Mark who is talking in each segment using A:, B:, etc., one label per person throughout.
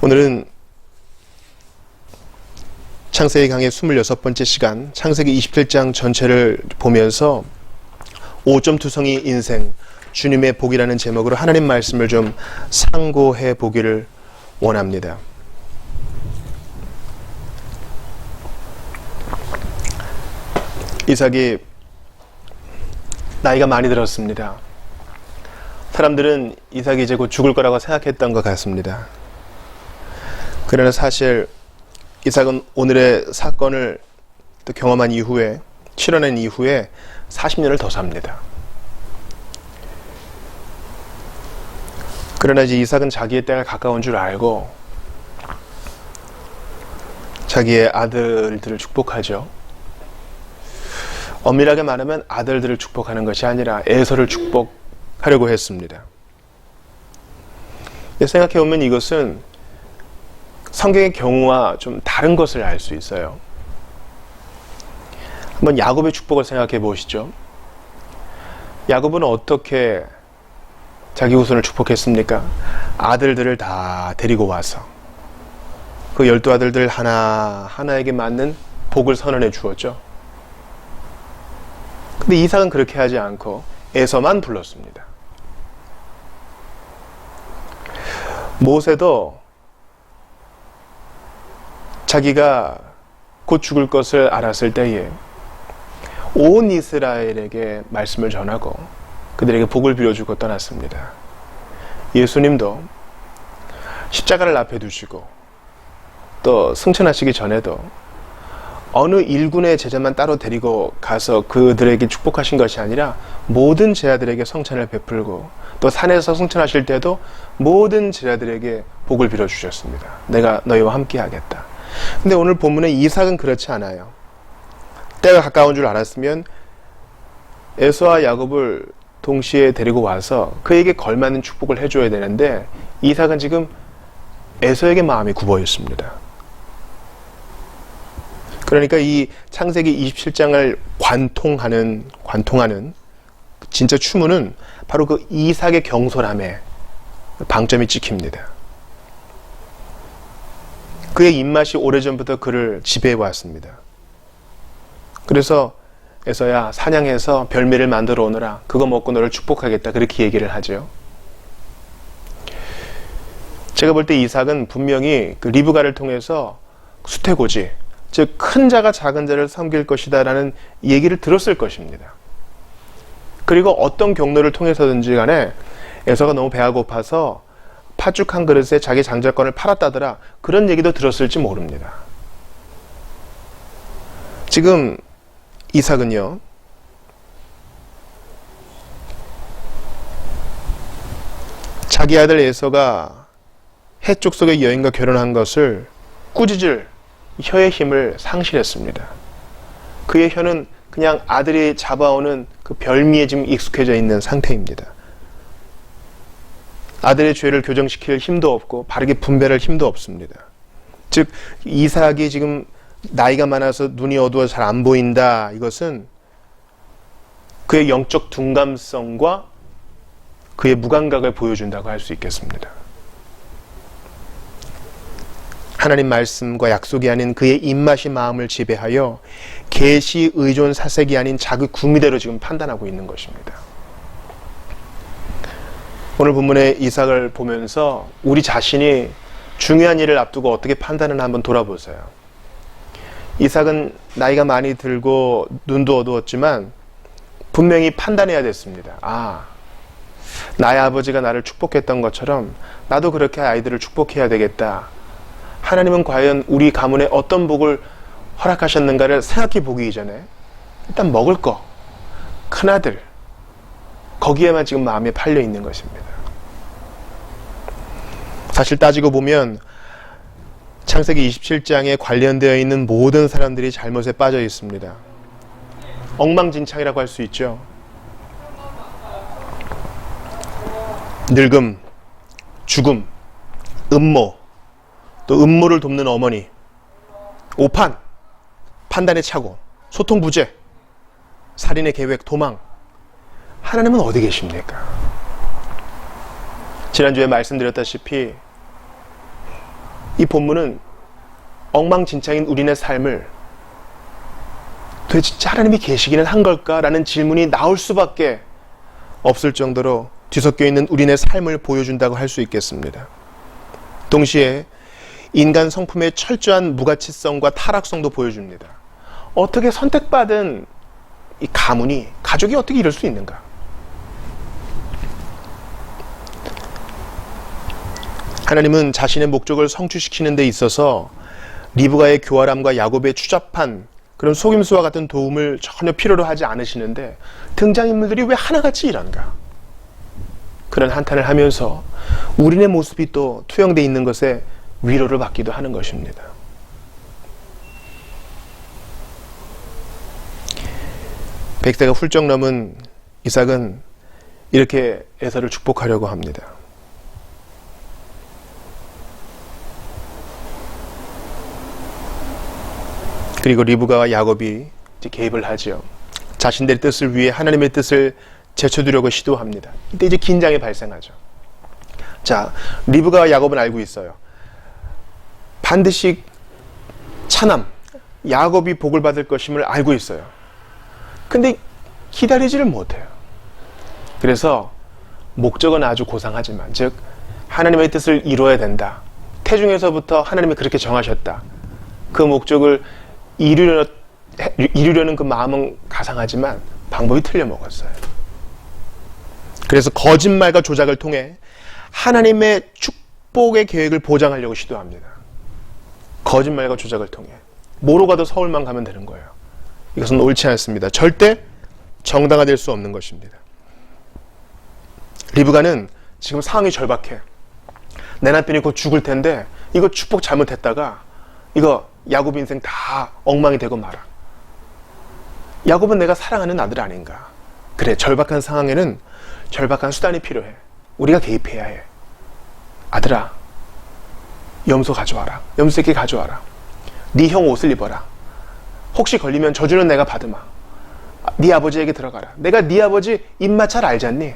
A: 오늘은 창세기 강의 26번째 시간, 창세기 27장 전체를 보면서 5.2성이 인생, 주님의 복이라는 제목으로 하나님 말씀을 좀 상고해 보기를 원합니다. 이삭이 나이가 많이 들었습니다. 사람들은 이삭이 이제 곧 죽을 거라고 생각했던 것 같습니다. 그러나 사실 이삭은 오늘의 사건을 또 경험한 이후에, 치러낸 이후에 40년을 더 삽니다. 그러나 이제 이삭은 자기의 때가 가까운 줄 알고 자기의 아들들을 축복하죠. 엄밀하게 말하면 아들들을 축복하는 것이 아니라 에서를 축복하려고 했습니다. 생각해보면 이것은 성경의 경우와 좀 다른 것을 알 수 있어요. 한번 야곱의 축복을 생각해 보시죠. 야곱은 어떻게 자기 후손을 축복했습니까? 아들들을 다 데리고 와서 그 12아들들 하나하나에게 맞는 복을 선언해 주었죠. 근데 이삭은 그렇게 하지 않고 에서만 불렀습니다. 모세도 자기가 곧 죽을 것을 알았을 때에 온 이스라엘에게 말씀을 전하고 그들에게 복을 빌어주고 떠났습니다. 예수님도 십자가를 앞에 두시고 또 승천하시기 전에도 어느 일군의 제자만 따로 데리고 가서 그들에게 축복하신 것이 아니라 모든 제자들에게 성찬을 베풀고 또 산에서 승천하실 때도 모든 제자들에게 복을 빌어주셨습니다. 내가 너희와 함께 하겠다. 근데 오늘 본문의 이삭은 그렇지 않아요. 때가 가까운 줄 알았으면 에서와 야곱을 동시에 데리고 와서 그에게 걸맞는 축복을 해줘야 되는데 이삭은 지금 에서에게 마음이 굽어 있습니다. 그러니까 이 창세기 27장을 관통하는 진짜 추문은 바로 그 이삭의 경솔함에 방점이 찍힙니다. 그의 입맛이 오래전부터 그를 지배해 왔습니다. 그래서 에서야 사냥해서 별미를 만들어 오너라. 그거 먹고 너를 축복하겠다. 그렇게 얘기를 하죠. 제가 볼 때 이삭은 분명히 그 리브가를 통해서 수태고지, 즉 큰 자가 작은 자를 섬길 것이다 라는 얘기를 들었을 것입니다. 그리고 어떤 경로를 통해서든지 간에 에서가 너무 배가 고파서 팥죽 한 그릇에 자기 장자권을 팔았다더라, 그런 얘기도 들었을지 모릅니다. 지금 이삭은요, 자기 아들 에서가 해쪽 속의 여인과 결혼한 것을 꾸짖을 혀의 힘을 상실했습니다. 그의 혀는 그냥 아들이 잡아오는 그 별미에 지금 익숙해져 있는 상태입니다. 아들의 죄를 교정시킬 힘도 없고 바르게 분별할 힘도 없습니다. 즉 이삭이 지금 나이가 많아서 눈이 어두워 잘 안 보인다, 이것은 그의 영적 둔감성과 그의 무감각을 보여준다고 할 수 있겠습니다. 하나님 말씀과 약속이 아닌 그의 입맛이 마음을 지배하여 계시 의존 사색이 아닌 자기 구미대로 지금 판단하고 있는 것입니다. 오늘 본문의 이삭을 보면서 우리 자신이 중요한 일을 앞두고 어떻게 판단을 한번 돌아보세요. 이삭은 나이가 많이 들고 눈도 어두웠지만 분명히 판단해야 됐습니다. 나의 아버지가 나를 축복했던 것처럼 나도 그렇게 아이들을 축복해야 되겠다. 하나님은 과연 우리 가문에 어떤 복을 허락하셨는가를 생각해 보기 이전에 일단 먹을 거, 큰아들, 거기에만 지금 마음이 팔려 있는 것입니다. 사실 따지고 보면 창세기 27장에 관련되어 있는 모든 사람들이 잘못에 빠져 있습니다. 엉망진창이라고 할 수 있죠. 늙음, 죽음, 음모, 또 음모를 돕는 어머니, 오판, 판단의 착오, 소통 부재, 살인의 계획, 도망. 하나님은 어디 계십니까? 지난주에 말씀드렸다시피 이 본문은 엉망진창인 우리네 삶을 도대체 진짜 하나님이 계시기는 한 걸까라는 질문이 나올 수밖에 없을 정도로 뒤섞여 있는 우리네 삶을 보여준다고 할 수 있겠습니다. 동시에 인간 성품의 철저한 무가치성과 타락성도 보여줍니다. 어떻게 선택받은 이 가문이, 가족이 어떻게 이럴 수 있는가? 하나님은 자신의 목적을 성취시키는 데 있어서 리브가의 교활함과 야곱의 추잡한 그런 속임수와 같은 도움을 전혀 필요로 하지 않으시는데 등장인물들이 왜 하나같이 이런가? 그런 한탄을 하면서 우리네 모습이 또 투영되어 있는 것에 위로를 받기도 하는 것입니다. 백세가 훌쩍 넘은 이삭은 이렇게 에서를 축복하려고 합니다. 그리고 리브가와 야곱이 이제 개입을 하죠. 자신들의 뜻을 위해 하나님의 뜻을 제쳐두려고 시도합니다. 이때 이제 긴장이 발생하죠. 자, 리브가와 야곱은 알고 있어요. 반드시 차남, 야곱이 복을 받을 것임을 알고 있어요. 근데 기다리지를 못해요. 그래서 목적은 아주 고상하지만, 즉 하나님의 뜻을 이루어야 된다. 태중에서부터 하나님이 그렇게 정하셨다. 그 목적을 이루려는 그 마음은 가상하지만 방법이 틀려먹었어요. 그래서 거짓말과 조작을 통해 하나님의 축복의 계획을 보장하려고 시도합니다. 거짓말과 조작을 통해. 뭐로 가도 서울만 가면 되는 거예요. 이것은 옳지 않습니다. 절대 정당화될 수 없는 것입니다. 리브가는 지금 상황이 절박해. 내 남편이 곧 죽을 텐데 이거 축복 잘못했다가 이거 야곱 인생 다 엉망이 되고 말아. 야곱은 내가 사랑하는 아들 아닌가. 그래, 절박한 상황에는 절박한 수단이 필요해. 우리가 개입해야 해. 아들아, 염소 가져와라. 염소 새끼 가져와라. 네 형 옷을 입어라. 혹시 걸리면 저주는 내가 받으마. 네 아버지에게 들어가라. 내가 네 아버지 입맛 잘 알잖니?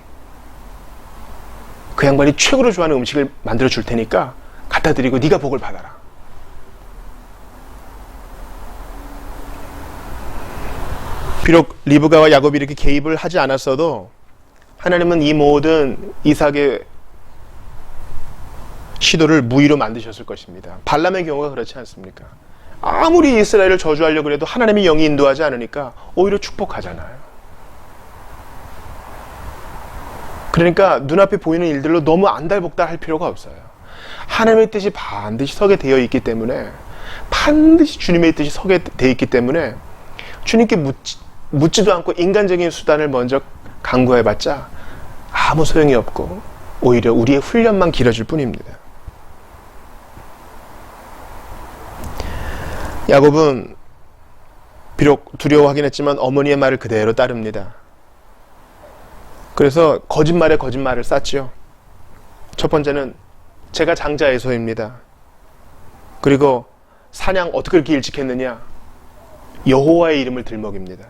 A: 그 양반이 최고로 좋아하는 음식을 만들어 줄 테니까 갖다 드리고 네가 복을 받아라. 비록 리브가와 야곱이 이렇게 개입을 하지 않았어도 하나님은 이 모든 이삭의 시도를 무의로 만드셨을 것입니다. 발람의 경우가 그렇지 않습니까? 아무리 이스라엘을 저주하려고 해도 하나님의 영이 인도하지 않으니까 오히려 축복하잖아요. 그러니까 눈앞에 보이는 일들로 너무 안달복달 할 필요가 없어요. 하나님의 뜻이 반드시 서게 되어 있기 때문에, 반드시 주님의 뜻이 서게 되어 있기 때문에 주님께 묻지도 않고 인간적인 수단을 먼저 강구해봤자 아무 소용이 없고 오히려 우리의 훈련만 길어질 뿐입니다. 야곱은 비록 두려워하긴 했지만 어머니의 말을 그대로 따릅니다. 그래서 거짓말에 거짓말을 쌓지요. 첫 번째는 제가 장자 에서입니다. 그리고 사냥 어떻게 그렇게 일찍 했느냐? 여호와의 이름을 들먹입니다.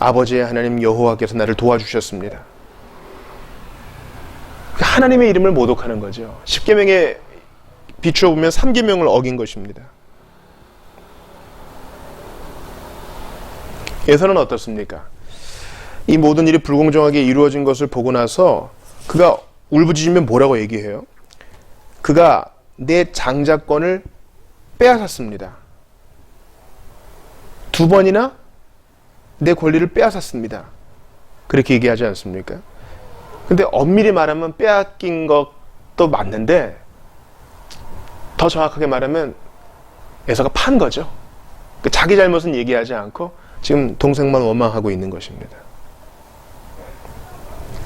A: 아버지의 하나님 여호와께서 나를 도와주셨습니다. 하나님의 이름을 모독하는 거죠. 10계명에 비추어 보면 3계명을 어긴 것입니다. 에서는 어떻습니까? 이 모든 일이 불공정하게 이루어진 것을 보고 나서 그가 울부짖으면 뭐라고 얘기해요? 그가 내 장자권을 빼앗았습니다. 2번이나 내 권리를 빼앗았습니다. 그렇게 얘기하지 않습니까? 근데 엄밀히 말하면 빼앗긴 것도 맞는데 더 정확하게 말하면 에서가 판 거죠. 자기 잘못은 얘기하지 않고 지금 동생만 원망하고 있는 것입니다.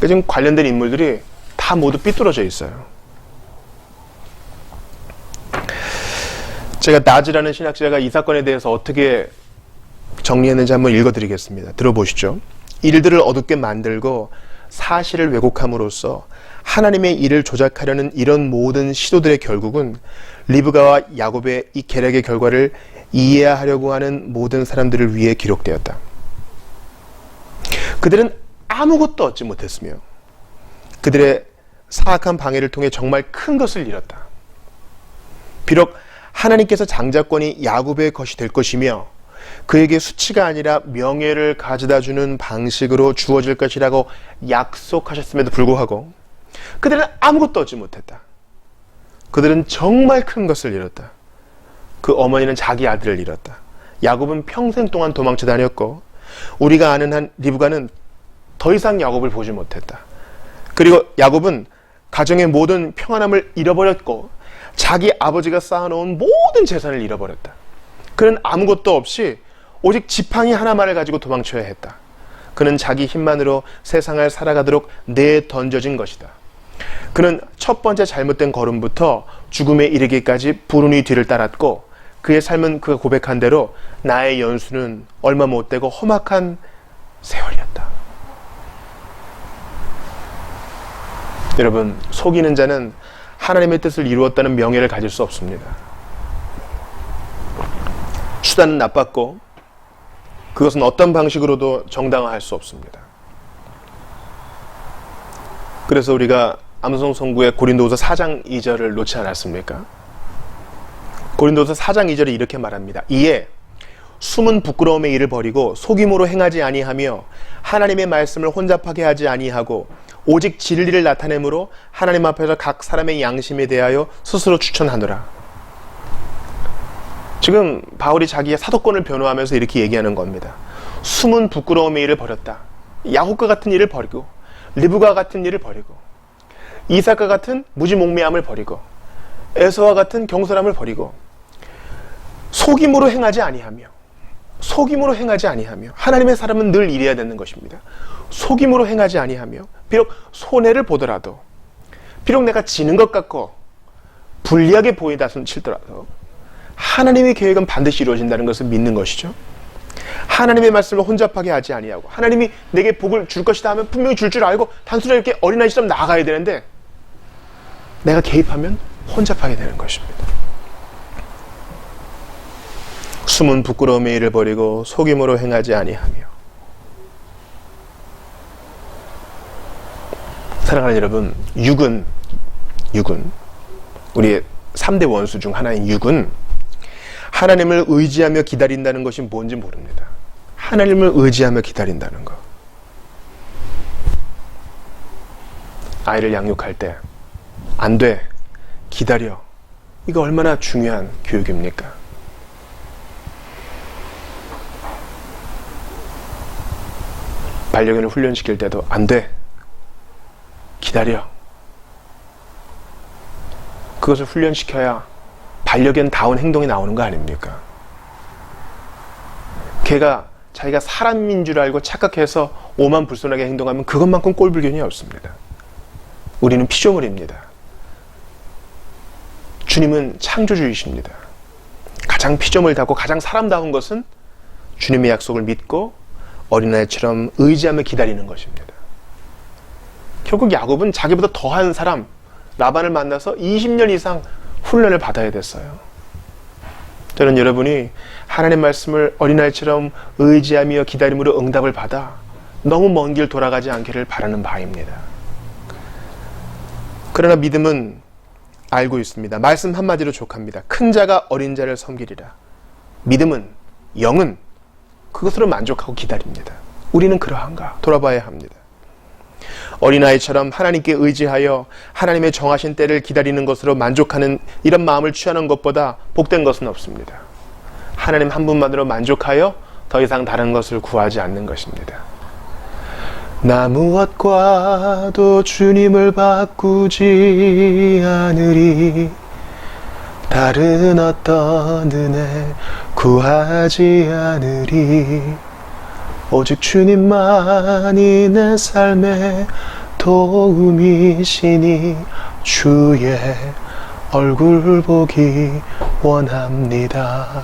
A: 지금 관련된 인물들이 다 모두 삐뚤어져 있어요. 제가 나즈라는 신학자가 이 사건에 대해서 어떻게 정리했는지 한번 읽어드리겠습니다. 들어보시죠. 일들을 어둡게 만들고 사실을 왜곡함으로써 하나님의 일을 조작하려는 이런 모든 시도들의 결국은 리브가와 야곱의 이 계략의 결과를 이해하려고 하는 모든 사람들을 위해 기록되었다. 그들은 아무것도 얻지 못했으며 그들의 사악한 방해를 통해 정말 큰 것을 잃었다. 비록 하나님께서 장자권이 야곱의 것이 될 것이며 그에게 수치가 아니라 명예를 가져다주는 방식으로 주어질 것이라고 약속하셨음에도 불구하고 그들은 아무것도 얻지 못했다. 그들은 정말 큰 것을 잃었다. 그 어머니는 자기 아들을 잃었다. 야곱은 평생 동안 도망쳐 다녔고 우리가 아는 한 리브가는 더 이상 야곱을 보지 못했다. 그리고 야곱은 가정의 모든 평안함을 잃어버렸고 자기 아버지가 쌓아놓은 모든 재산을 잃어버렸다. 그는 아무것도 없이 오직 지팡이 하나만을 가지고 도망쳐야 했다. 그는 자기 힘만으로 세상을 살아가도록 내던져진 것이다. 그는 첫 번째 잘못된 걸음부터 죽음에 이르기까지 불운이 뒤를 따랐고 그의 삶은 그가 고백한 대로 나의 연수는 얼마 못되고 험악한 세월이었다. 여러분, 속이는 자는 하나님의 뜻을 이루었다는 명예를 가질 수 없습니다. 수단은 나빴고 그것은 어떤 방식으로도 정당화할 수 없습니다. 그래서 우리가 암송 성구의 고린도후서 4장 2절을 놓지 않았습니까? 고린도후서 4장 2절에 이렇게 말합니다. 이에 숨은 부끄러움의 일을 버리고 속임으로 행하지 아니하며 하나님의 말씀을 혼잡하게 하지 아니하고 오직 진리를 나타내므로 하나님 앞에서 각 사람의 양심에 대하여 스스로 추천하노라. 지금 바울이 자기의 사도권을 변호하면서 이렇게 얘기하는 겁니다. 숨은 부끄러움의 일을 버렸다. 야곱과 같은 일을 버리고 리브가 같은 일을 버리고 이삭과 같은 무지몽매함을 버리고 에서와 같은 경솔함을 버리고 속임으로 행하지 아니하며 하나님의 사람은 늘 이래야 되는 것입니다. 속임으로 행하지 아니하며 비록 손해를 보더라도 비록 내가 지는 것 같고 불리하게 보이다 칠더라도 하나님의 계획은 반드시 이루어진다는 것을 믿는 것이죠. 하나님의 말씀을 혼잡하게 하지 아니하고 하나님이 내게 복을 줄 것이다 하면 분명히 줄 줄 알고 단순히 이렇게 어린아이처럼 나아가야 되는데 내가 개입하면 혼잡하게 되는 것입니다. 숨은 부끄러움의 일을 버리고 속임으로 행하지 아니하며. 사랑하는 여러분, 육은 우리의 3대 원수 중 하나인 육은 하나님을 의지하며 기다린다는 것이 뭔지 모릅니다. 하나님을 의지하며 기다린다는 것. 아이를 양육할 때 안 돼, 기다려. 이거 얼마나 중요한 교육입니까? 반려견을 훈련시킬 때도 안 돼, 기다려. 그것을 훈련시켜야 반려견다운 행동이 나오는 거 아닙니까? 걔가 자기가 사람인 줄 알고 착각해서 오만불손하게 행동하면 그것만큼 꼴불견이 없습니다. 우리는 피조물입니다. 주님은 창조주이십니다. 가장 피조물답고 가장 사람다운 것은 주님의 약속을 믿고 어린아이처럼 의지하며 기다리는 것입니다. 결국 야곱은 자기보다 더한 사람 라반을 만나서 20년 이상 훈련을 받아야 됐어요. 저는 여러분이 하나님의 말씀을 어린아이처럼 의지하며 기다림으로 응답을 받아 너무 먼 길 돌아가지 않기를 바라는 바입니다. 그러나 믿음은 알고 있습니다. 말씀 한마디로 족합니다. 큰 자가 어린 자를 섬기리라. 믿음은, 영은 그것으로 만족하고 기다립니다. 우리는 그러한가 돌아봐야 합니다. 어린아이처럼 하나님께 의지하여 하나님의 정하신 때를 기다리는 것으로 만족하는 이런 마음을 취하는 것보다 복된 것은 없습니다. 하나님 한 분만으로 만족하여 더 이상 다른 것을 구하지 않는 것입니다. 나 무엇과도 주님을 바꾸지 않으리. 다른 어떤 은혜 구하지 않으리. 오직 주님만이 내 삶의 도움이시니 주의 얼굴 보기 원합니다.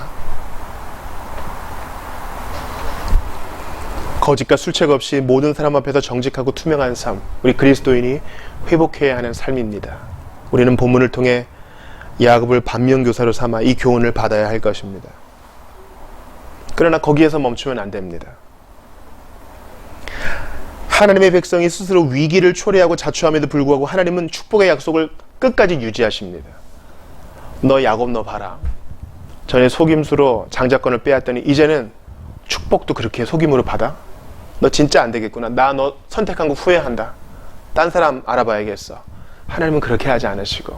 A: 거짓과 술책 없이 모든 사람 앞에서 정직하고 투명한 삶, 우리 그리스도인이 회복해야 하는 삶입니다. 우리는 본문을 통해 야곱을 반면교사로 삼아 이 교훈을 받아야 할 것입니다. 그러나 거기에서 멈추면 안 됩니다. 하나님의 백성이 스스로 위기를 초래하고 자초함에도 불구하고 하나님은 축복의 약속을 끝까지 유지하십니다. 너 야곱 너 봐라. 전에 속임수로 장자권을 빼앗더니 이제는 축복도 그렇게 속임으로 받아? 너 진짜 안 되겠구나. 나 너 선택한 거 후회한다. 딴 사람 알아봐야겠어. 하나님은 그렇게 하지 않으시고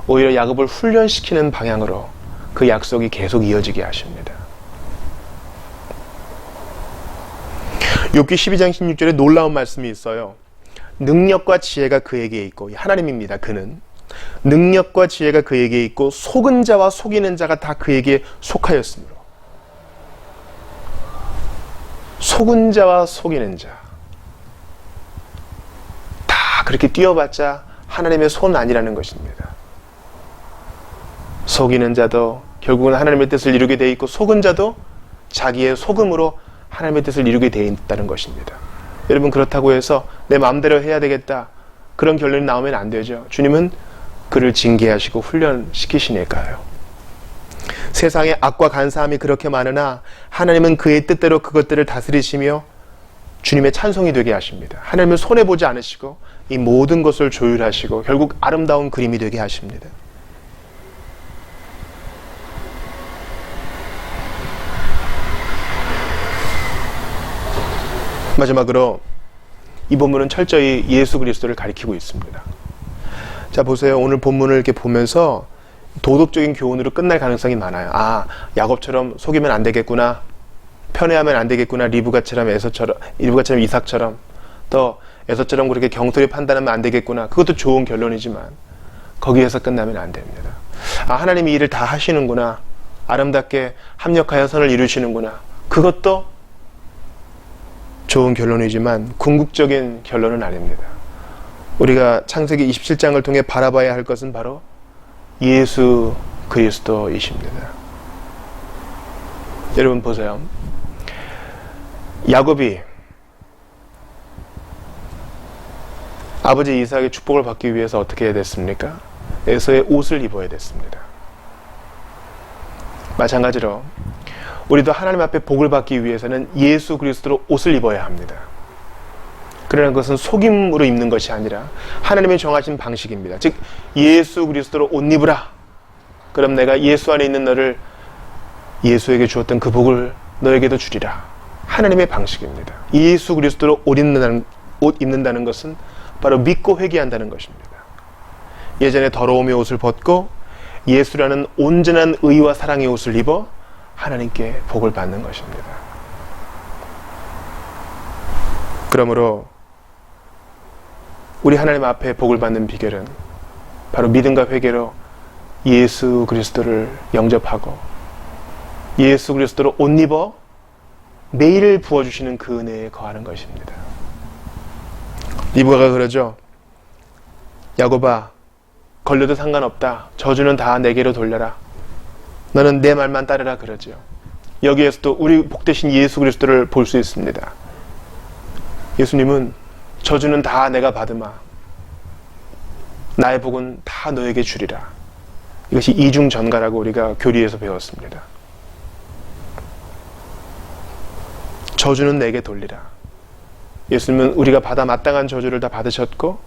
A: 오히려 야곱을 훈련시키는 방향으로 그 약속이 계속 이어지게 하십니다. 욥기 12장 16절에 놀라운 말씀이 있어요. 능력과 지혜가 그에게 있고, 하나님입니다. 그는 능력과 지혜가 그에게 있고 속은 자와 속이는 자가 다 그에게 속하였으므로. 속은 자와 속이는 자 다 그렇게 뛰어봤자 하나님의 손 아니라는 것입니다. 속이는 자도 결국은 하나님의 뜻을 이루게 돼 있고 속은 자도 자기의 속음으로 하나님의 뜻을 이루게 되어 있다는 것입니다. 여러분, 그렇다고 해서 내 마음대로 해야 되겠다 그런 결론이 나오면 안 되죠. 주님은 그를 징계하시고 훈련시키시니까요. 세상에 악과 간사함이 그렇게 많으나 하나님은 그의 뜻대로 그것들을 다스리시며 주님의 찬송이 되게 하십니다. 하나님은 손해보지 않으시고 이 모든 것을 조율하시고 결국 아름다운 그림이 되게 하십니다. 마지막으로 이 본문은 철저히 예수 그리스도를 가리키고 있습니다. 자, 보세요. 오늘 본문을 이렇게 보면서 도덕적인 교훈으로 끝날 가능성이 많아요. 아, 야곱처럼 속이면 안 되겠구나. 편애하면 안 되겠구나. 리브가처럼 이삭처럼 또 에서처럼 그렇게 경솔히 판단하면 안 되겠구나. 그것도 좋은 결론이지만 거기에서 끝나면 안 됩니다. 아, 하나님이 일을 다 하시는구나. 아름답게 합력하여 선을 이루시는구나. 그것도 좋은 결론이지만 궁극적인 결론은 아닙니다. 우리가 창세기 27장을 통해 바라봐야 할 것은 바로 예수 그리스도이십니다. 여러분 보세요. 야곱이 아버지 이삭의 축복을 받기 위해서 어떻게 해야 됐습니까? 에서의 옷을 입어야 됐습니다. 마찬가지로 우리도 하나님 앞에 복을 받기 위해서는 예수 그리스도로 옷을 입어야 합니다. 그러나 그것은 속임으로 입는 것이 아니라 하나님이 정하신 방식입니다. 즉 예수 그리스도로 옷 입으라. 그럼 내가 예수 안에 있는 너를 예수에게 주었던 그 복을 너에게도 주리라. 하나님의 방식입니다. 예수 그리스도로 옷 입는다는 것은 바로 믿고 회개한다는 것입니다. 예전에 더러움의 옷을 벗고 예수라는 온전한 의와 사랑의 옷을 입어 하나님께 복을 받는 것입니다. 그러므로 우리 하나님 앞에 복을 받는 비결은 바로 믿음과 회개로 예수 그리스도를 영접하고 예수 그리스도로 옷 입어 매일 부어주시는 그 은혜에 거하는 것입니다. 리브가가 그러죠. 야곱아, 걸려도 상관없다. 저주는 다 내게로 돌려라. 너는 내 말만 따르라 그러죠. 여기에서도 우리 복되신 예수 그리스도를 볼 수 있습니다. 예수님은 저주는 다 내가 받으마. 나의 복은 다 너에게 주리라. 이것이 이중전가라고 우리가 교리에서 배웠습니다. 저주는 내게 돌리라. 예수님은 우리가 받아 마땅한 저주를 다 받으셨고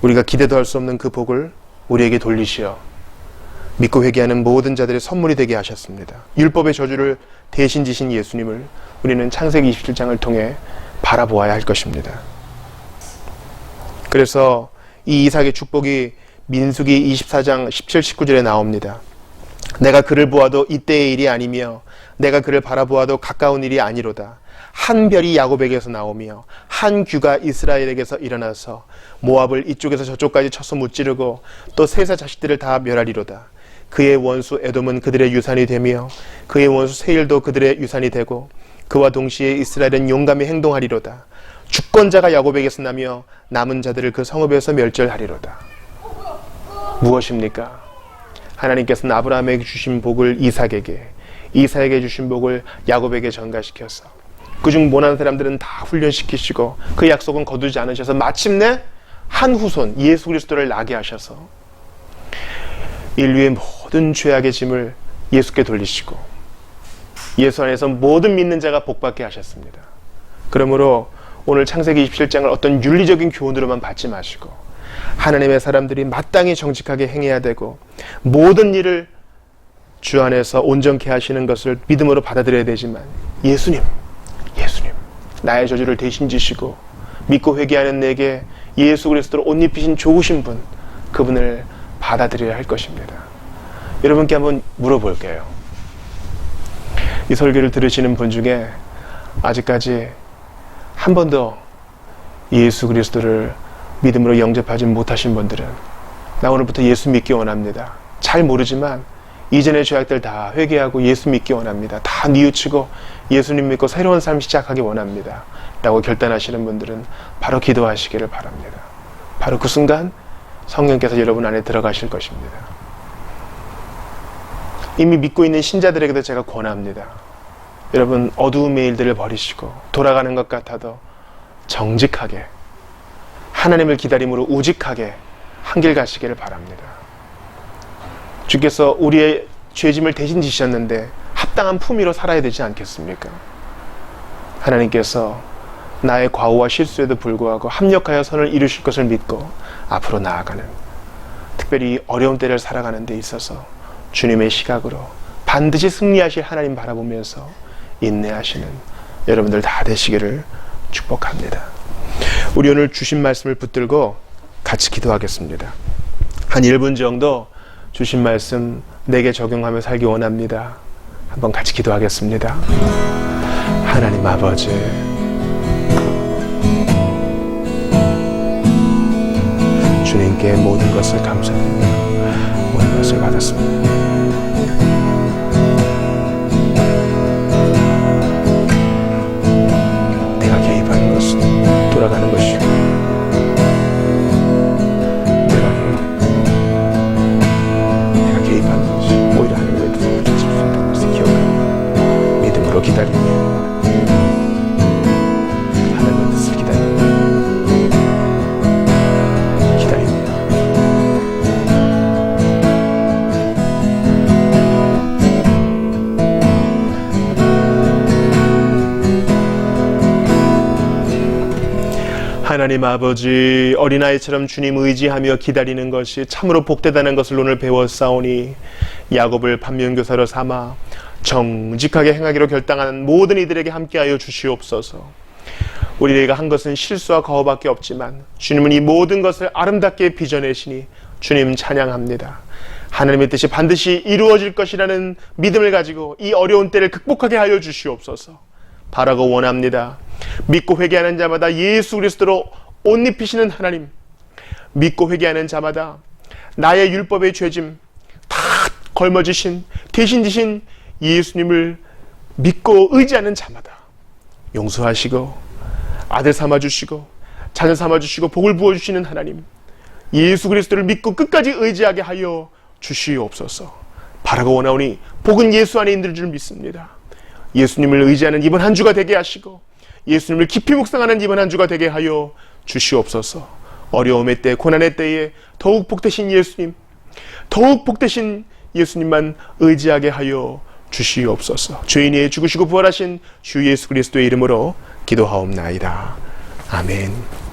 A: 우리가 기대도 할 수 없는 그 복을 우리에게 돌리시어 믿고 회개하는 모든 자들의 선물이 되게 하셨습니다. 율법의 저주를 대신 지신 예수님을 우리는 창세기 27장을 통해 바라보아야 할 것입니다. 그래서 이 이삭의 축복이 민수기 24장 17, 19절에 나옵니다. 내가 그를 보아도 이때의 일이 아니며 내가 그를 바라보아도 가까운 일이 아니로다. 한 별이 야곱에게서 나오며 한 규가 이스라엘에게서 일어나서 모압을 이쪽에서 저쪽까지 쳐서 무찌르고 또 셋의 자식들을 다 멸하리로다. 그의 원수 에돔은 그들의 유산이 되며 그의 원수 세일도 그들의 유산이 되고 그와 동시에 이스라엘은 용감히 행동하리로다. 주권자가 야곱에게서 나며 남은 자들을 그 성읍에서 멸절하리로다. 무엇입니까? 하나님께서는 아브라함에게 주신 복을 이삭에게 주신 복을 야곱에게 전가시켜서 그중 모난 사람들은 다 훈련시키시고 그 약속은 거두지 않으셔서 마침내 한 후손 예수 그리스도를 나게 하셔서 인류의 모든 죄악의 짐을 예수께 돌리시고 예수 안에서 모든 믿는 자가 복받게 하셨습니다. 그러므로 오늘 창세기 27장을 어떤 윤리적인 교훈으로만 받지 마시고 하나님의 사람들이 마땅히 정직하게 행해야 되고 모든 일을 주 안에서 온전케 하시는 것을 믿음으로 받아들여야 되지만 예수님 나의 저주를 대신 지시고 믿고 회개하는 내게 예수 그리스도로 옷 입히신 좋으신 분, 그분을 받아들여야 할 것입니다. 여러분께 한번 물어볼게요. 이 설교를 들으시는 분 중에 아직까지 한 번도 예수 그리스도를 믿음으로 영접하지 못하신 분들은 나 오늘부터 예수 믿기 원합니다. 잘 모르지만 이전의 죄악들 다 회개하고 예수 믿기 원합니다. 다 뉘우치고 예수님 믿고 새로운 삶 시작하기 원합니다. 라고 결단하시는 분들은 바로 기도하시기를 바랍니다. 바로 그 순간 성령께서 여러분 안에 들어가실 것입니다. 이미 믿고 있는 신자들에게도 제가 권합니다. 여러분 어두움의 일들을 버리시고 돌아가는 것 같아도 정직하게 하나님을 기다림으로 우직하게 한길 가시기를 바랍니다. 주께서 우리의 죄짐을 대신 지셨는데 합당한 품위로 살아야 되지 않겠습니까? 하나님께서 나의 과오와 실수에도 불구하고 합력하여 선을 이루실 것을 믿고 앞으로 나아가는, 특별히 어려운 때를 살아가는 데 있어서 주님의 시각으로 반드시 승리하실 하나님 바라보면서 인내하시는 여러분들 다 되시기를 축복합니다. 우리 오늘 주신 말씀을 붙들고 같이 기도하겠습니다. 한 1분 정도 주신 말씀 내게 적용하며 살기 원합니다. 한번 같이 기도하겠습니다. 하나님 아버지, 주님께 모든 것을 감사드립니다. 모든 것을 받았습니다. 내가 개입하는 것은 돌아가는 것이고 내가 개입하는 것이 오히려 하나님의 뜻을 펼칠 수 있다는 것을 기억하며 믿음으로 기다리며 하나님의 뜻을 기다리며 하나님 아버지, 어린아이처럼 주님 의지하며 기다리는 것이 참으로 복되다는 것을 오늘 배웠사오니 야곱을 반면교사로 삼아 정직하게 행하기로 결단하는 모든 이들에게 함께하여 주시옵소서. 우리가 한 것은 실수와 거부밖에 없지만 주님은 이 모든 것을 아름답게 빚어내시니 주님 찬양합니다. 하나님의 뜻이 반드시 이루어질 것이라는 믿음을 가지고 이 어려운 때를 극복하게 하여 주시옵소서. 바라고 원합니다. 믿고 회개하는 자마다 예수 그리스도로 옷 입히시는 하나님, 믿고 회개하는 자마다 나의 율법의 죄짐 다 걸머지신 대신 지신 예수님을 믿고 의지하는 자마다 용서하시고 아들 삼아주시고 자녀 삼아주시고 복을 부어주시는 하나님, 예수 그리스도를 믿고 끝까지 의지하게 하여 주시옵소서. 바라고 원하오니 복은 예수 안에 있는 줄 믿습니다. 예수님을 의지하는 이번 한 주가 되게 하시고 예수님을 깊이 묵상하는 이번 한 주가 되게 하여 주시옵소서. 어려움의 때, 고난의 때에 더욱 복되신 예수님, 더욱 복되신 예수님만 의지하게 하여 주시옵소서. 죄인 위해 죽으시고 부활하신 주 예수 그리스도의 이름으로 기도하옵나이다. 아멘.